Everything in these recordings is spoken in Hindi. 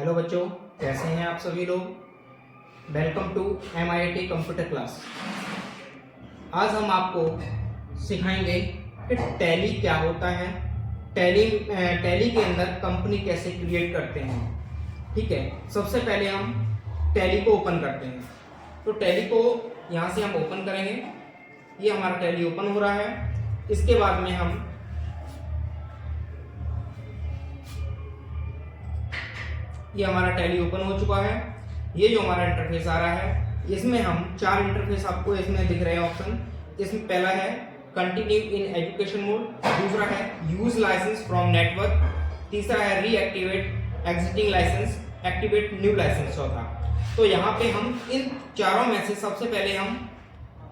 हेलो बच्चों, कैसे हैं आप सभी लोग। Welcome to MIIT computer class. आज हम आपको सिखाएंगे कि टैली क्या होता है, टैली के अंदर कंपनी कैसे क्रिएट करते हैं। ठीक है, सबसे पहले हम टैली को ओपन करते हैं। तो टैली को यहाँ से हम ओपन करेंगे। ये हमारा टैली ओपन हो रहा है। इसके बाद में हम ये हमारा टैली ओपन हो चुका है। ये जो हमारा इंटरफेस आ रहा है, इसमें हम 4 इंटरफेस आपको इसमें दिख रहे हैं ऑप्शन। इसमें पहला है कंटिन्यू इन एजुकेशन मोड, दूसरा है यूज लाइसेंस फ्रॉम नेटवर्क, तीसरा है reactivate existing licence, activate new licence चौथा। तो यहाँ पे हम इन चारों में से सबसे पहले हम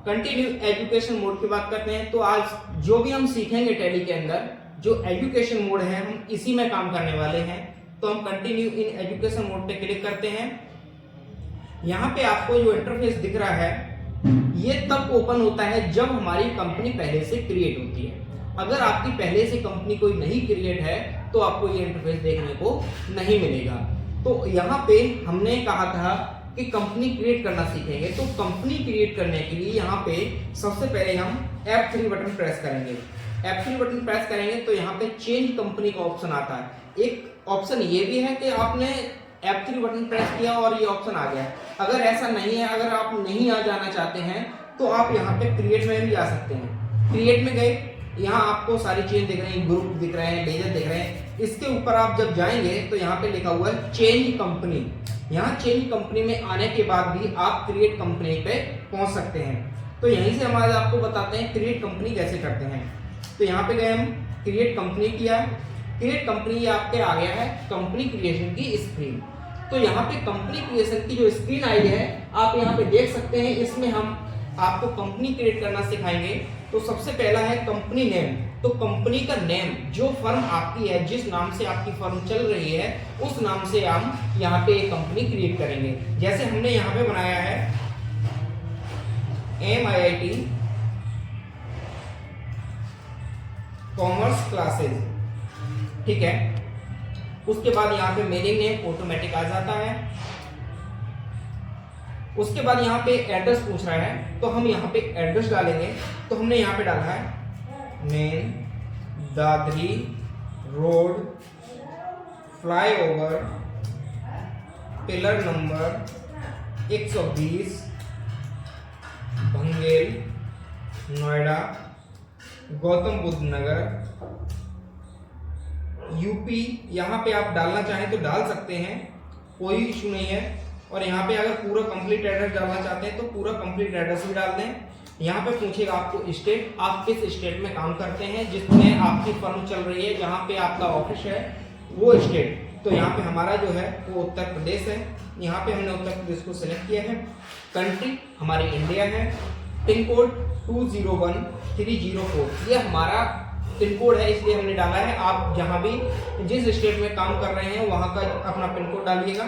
कंटिन्यू एजुकेशन मोड की बात करते हैं। तो आज जो भी हम सीखेंगे टैली के अंदर, जो एजुकेशन मोड है, हम इसी में काम करने वाले हैं। तो हम कंटिन्यू इन एजुकेशन मोड पे क्लिक करते हैं। यहाँ पे आपको जो इंटरफेस दिख रहा है, ये तब ओपन होता है जब हमारी कंपनी पहले से क्रिएट होती है। अगर आपकी पहले से कंपनी कोई नहीं क्रिएट है तो आपको ये इंटरफेस देखने को नहीं मिलेगा। तो यहाँ पे हमने कहा था कि कंपनी क्रिएट करना सीखेंगे। तो कंपनी क्रिएट करने के लिए यहाँ पे सबसे पहले हम F3 बटन प्रेस करेंगे। F3 बटन प्रेस करेंगे तो यहाँ पे चेंज कंपनी का ऑप्शन आता है। एक ऑप्शन ये भी है कि आपने F3 बटन प्रेस किया और ये ऑप्शन आ गया। अगर ऐसा नहीं है, अगर आप नहीं आ जाना चाहते हैं तो आप यहाँ पे क्रिएट में भी जा सकते हैं। क्रिएट में गए, यहाँ आपको सारी चेंज दिख रही है, ग्रुप दिख रहे हैं, लेजर दिख रहे हैं। इसके ऊपर आप जब जाएंगे तो यहाँ पे लिखा हुआ है चेंज कंपनी। यहाँ चेंज कंपनी में आने के बाद भी आप क्रिएट कंपनी पे पहुंच सकते हैं। तो यहीं से हम आज आपको बताते हैं क्रिएट कंपनी कैसे करते हैं। तो यहाँ पे गए, हम क्रिएट कंपनी किया। क्रिएट कंपनी ये आपके आ गया है कंपनी क्रिएशन की स्क्रीन। तो यहाँ पे कंपनी क्रिएशन की जो स्क्रीन आई है, आप यहाँ पे देख सकते हैं। इसमें हम आपको कंपनी क्रिएट करना सिखाएंगे। तो सबसे पहला है कंपनी नेम। तो कंपनी का नेम, जो फर्म आपकी है, जिस नाम से आपकी फर्म चल रही है, उस नाम से हम यहाँ पे एक कंपनी क्रिएट करेंगे। जैसे हमने यहाँ पे बनाया है MIIT कॉमर्स क्लासेस। ठीक है, उसके बाद यहाँ पे मेलिंग नेम ऑटोमेटिक आ जाता है। उसके बाद यहाँ पे एड्रेस पूछ रहा है, तो हम यहाँ पे एड्रेस डालेंगे। तो हमने यहाँ पे डाला है main Dadri road flyover pillar number 120 Bhangel Noida Gautam Buddh Nagar UP. यहाँ पे आप डालना चाहें तो डाल सकते हैं, कोई इशू नहीं है। और यहाँ पे अगर पूरा कंप्लीट एड्रेस डालना चाहते हैं तो पूरा कंप्लीट एड्रेस भी डाल दें। यहाँ पे पूछेगा आपको स्टेट, आप किस स्टेट में काम करते हैं, जिसमें आपकी फर्म चल रही है, जहाँ पे आपका ऑफिस है वो स्टेट। तो यहाँ पे हमारा जो है वो उत्तर प्रदेश है। यहाँ पे हमने उत्तर प्रदेश को सिलेक्ट किया है। कंट्री हमारी इंडिया है। पिन कोड 201304 ये हमारा पिन कोड है, इसलिए हमने डाला है। आप जहां भी जिस स्टेट में काम कर रहे हैं वहां का अपना पिन कोड डालिएगा।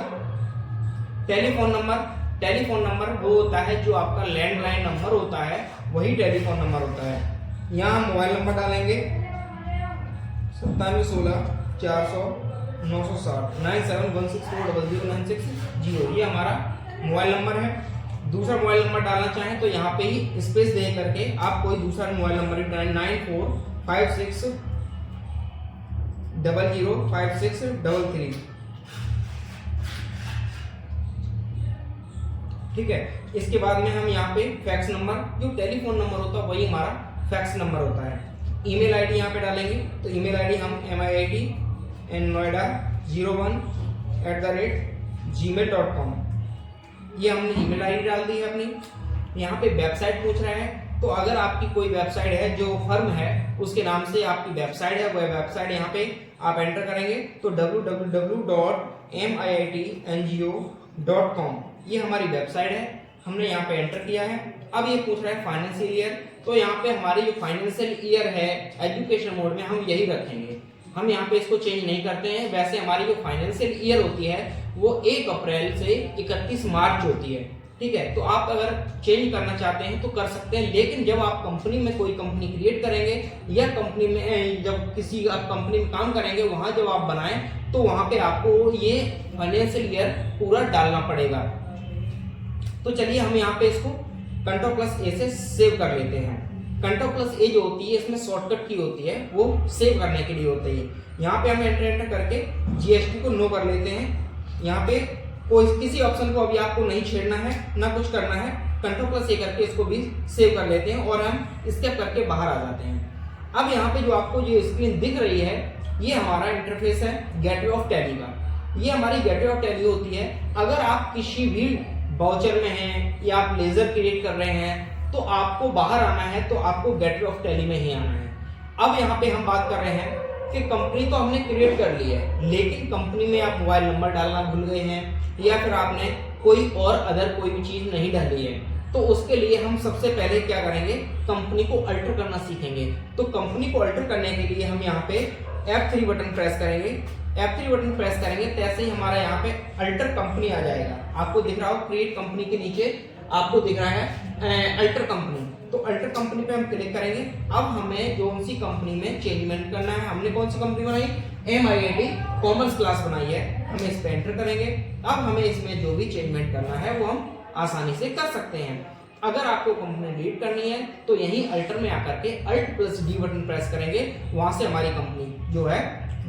टेलीफोन नंबर वो होता है जो आपका लैंडलाइन नंबर होता है, वही टेलीफोन नंबर होता है। यहाँ मोबाइल नंबर डालेंगे 9716 400 960 9716400960। ये हमारा मोबाइल नंबर है। दूसरा मोबाइल नंबर डालना चाहें तो यहाँ पे ही स्पेस दे करके आप कोई दूसरा मोबाइल नंबर भी डालें 9456005633। ठीक है, इसके बाद में हम यहाँ पे फैक्स नंबर, जो टेलीफोन नंबर होता है वही हमारा फैक्स नंबर होता है। ईमेल आईडी यहाँ पे डालेंगे। तो ईमेल आईडी हम MIIT@gmail.com ये हमने ईमेल आईडी डाल दी है अपनी। यहाँ पे वेबसाइट पूछ रहा है, तो अगर आपकी कोई वेबसाइट है, जो फर्म है उसके नाम से आपकी वेबसाइट है, वह वेबसाइट यहाँ पे आप एंटर करेंगे तो www.mitngo.com ये हमारी वेबसाइट है। हमने यहाँ पे एंटर किया है। अब ये पूछ रहा है फाइनेंशियल ईयर। तो यहाँ पे हमारी जो फाइनेंशियल ईयर है एजुकेशन मोड में हम यही रखेंगे। हम यहाँ पे इसको चेंज नहीं करते हैं। वैसे हमारी जो फाइनेंशियल ईयर होती है वो 1 अप्रैल से 31 मार्च होती है। ठीक है। तो आप अगर चेंज करना चाहते हैं तो कर सकते हैं, लेकिन जब आप कंपनी में कोई कंपनी क्रिएट करेंगे या कंपनी में जब किसी आप कंपनी में काम करेंगे वहां जब आप बनाएं तो वहां पे आपको ये फाइनेंशियल ईयर पूरा डालना पड़ेगा। तो चलिए हम यहाँ पे इसको Ctrl+A से सेव कर लेते हैं। Ctrl+A जो होती है इसमें शॉर्टकट की होती है, वो सेव करने के लिए होती है। यहाँ पे हम एंटर करके GST को नो कर लेते हैं। यहाँ पे कोई किसी ऑप्शन को अभी आपको नहीं छेड़ना है ना कुछ करना है, Ctrl+A करके इसको भी सेव कर लेते हैं और हम स्केप करके बाहर आ जाते हैं। अब यहाँ पे जो आपको जो स्क्रीन दिख रही है ये हमारा इंटरफेस है गेटवे ऑफ टैली का। ये हमारी गेटवे ऑफ टैली होती है। अगर आप किसी भी वाउचर में हैं या आप लेजर क्रिएट कर रहे हैं तो आपको बाहर आना है, तो आपको गेटवे ऑफ टैली में ही आना है। अब यहाँ पे हम बात कर रहे हैं कि कंपनी तो हमने क्रिएट कर ली है, लेकिन कंपनी में आप मोबाइल नंबर डालना भूल गए हैं या फिर आपने कोई और अदर कोई भी चीज नहीं डाली है, तो उसके लिए हम सबसे पहले क्या करेंगे, कंपनी को अल्टर करना सीखेंगे। तो कंपनी को अल्टर करने के लिए हम यहाँ पे F3 बटन प्रेस करेंगे। F3 बटन प्रेस करेंगे तैसे ही हमारा यहाँ पे अल्टर कंपनी आ जाएगा। आपको दिख रहा हो क्रिएट कंपनी के नीचे आपको दिख रहा है अल्टर कंपनी। तो अल्टर कंपनी पे हम क्लिक करेंगे। अब हमें जो सी कंपनी में चेंजमेंट करना है, हमने कौन सी कंपनी बनाई, MIIT कॉमर्स क्लास बनाई है, हम इस पे एंटर करेंगे। अब हमें इसमें जो भी चेंजमेंट करना है वो हम आसानी से कर सकते हैं। अगर आपको कंपनी डिलीट करनी है तो यही अल्टर में आकर के Alt+D बटन प्रेस करेंगे, वहां से हमारी कंपनी जो है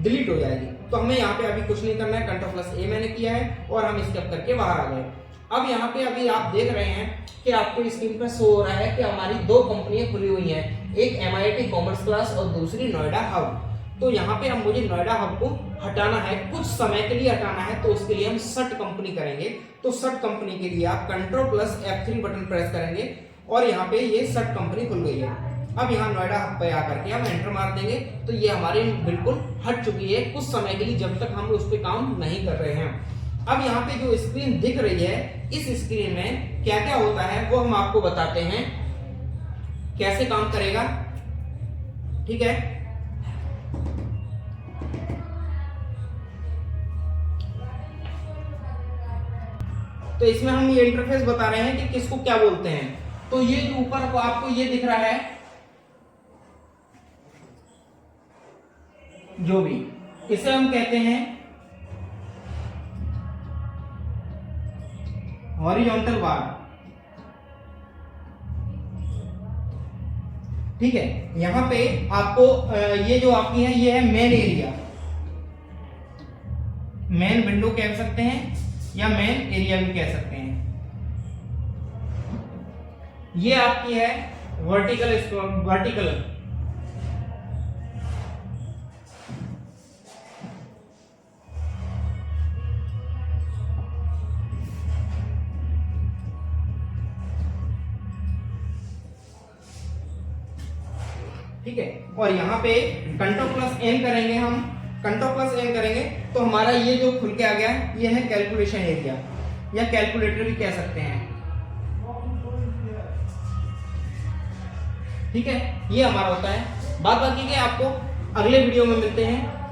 डिलीट हो जाएगी। तो हमें यहाँ पे अभी कुछ नहीं करना है, Ctrl+A मैंने किया है और हम स्टेप करके बाहर आ गए। अब यहाँ पे अभी आप देख रहे हैं कि आपको स्क्रीन पर शो हो रहा है कि हमारी दो कंपनियां खुली हुई हैं, एक MIIT कॉमर्स क्लास और दूसरी नोएडा हब। तो यहाँ पे हम मुझे नोएडा हब को हटाना है, कुछ समय के लिए हटाना है, तो उसके लिए हम शट कंपनी करेंगे। तो शट कंपनी के लिए आप Ctrl+F3 बटन प्रेस करेंगे और यहाँ पे ये शट कंपनी खुल गई है। अब यहाँ नोएडा हब पे आकर के हम एंटर मार देंगे तो ये हमारी बिल्कुल हट चुकी है कुछ समय के लिए, जब तक हम उस पर काम नहीं कर रहे हैं। अब यहाँ पे जो स्क्रीन दिख रही है, इस स्क्रीन में क्या क्या होता है वो हम आपको बताते हैं, कैसे काम करेगा। ठीक है, तो इसमें हम ये इंटरफेस बता रहे हैं कि किसको क्या बोलते हैं। तो ये जो ऊपर को आपको ये दिख रहा है, जो भी इसे हम कहते हैं हॉरिजॉन्टल बार। ठीक है, यहां पे आपको ये जो आपकी है ये है मेन एरिया, मेन विंडो कह सकते हैं या मेन एरिया भी कह सकते हैं। ये आपकी है वर्टिकल। ठीक है, और यहाँ पे Ctrl+N करेंगे, हम Ctrl+N करेंगे तो हमारा ये जो खुल के आ गया है ये है कैलकुलेशन एरिया या कैलकुलेटर भी कह सकते हैं। ठीक है, ये हमारा होता है। बात बाकी के आपको अगले वीडियो में मिलते हैं।